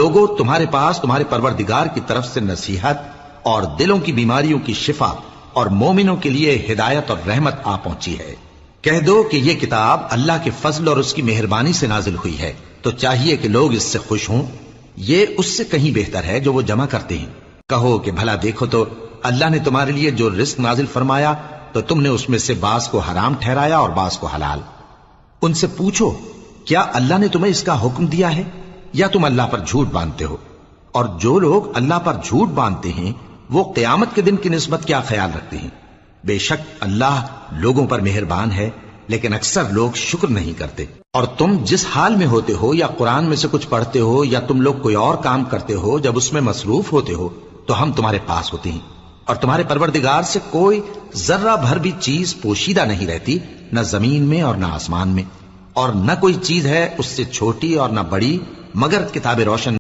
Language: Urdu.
لوگوں تمہارے پاس تمہارے پروردگار کی طرف سے نصیحت اور دلوں کی بیماریوں کی شفا اور مومنوں کے لیے ہدایت اور رحمت آ پہنچی ہے۔ کہہ دو کہ یہ کتاب اللہ کے فضل اور اس کی مہربانی سے نازل ہوئی ہے، تو چاہیے کہ لوگ اس سے خوش ہوں، یہ اس سے کہیں بہتر ہے جو وہ جمع کرتے ہیں۔ کہو کہ بھلا دیکھو تو اللہ نے تمہارے لیے جو رزق نازل فرمایا تو تم نے اس میں سے بعض کو حرام ٹھہرایا اور بعض کو حلال۔ ان سے پوچھو کیا اللہ نے تمہیں اس کا حکم دیا ہے یا تم اللہ پر جھوٹ باندھتے ہو؟ اور جو لوگ اللہ پر جھوٹ باندھتے ہیں وہ قیامت کے دن کی نسبت کیا خیال رکھتے ہیں؟ بے شک اللہ لوگوں پر مہربان ہے، لیکن اکثر لوگ شکر نہیں کرتے۔ اور تم جس حال میں ہوتے ہو، یا قرآن میں سے کچھ پڑھتے ہو یا تم لوگ کوئی اور کام کرتے ہو، جب اس میں مصروف ہوتے ہو تو ہم تمہارے پاس ہوتے ہیں، اور تمہارے پروردگار سے کوئی ذرہ بھر بھی چیز پوشیدہ نہیں رہتی، نہ زمین میں اور نہ آسمان میں، اور نہ کوئی چیز ہے اس سے چھوٹی اور نہ بڑی مگر کتاب روشن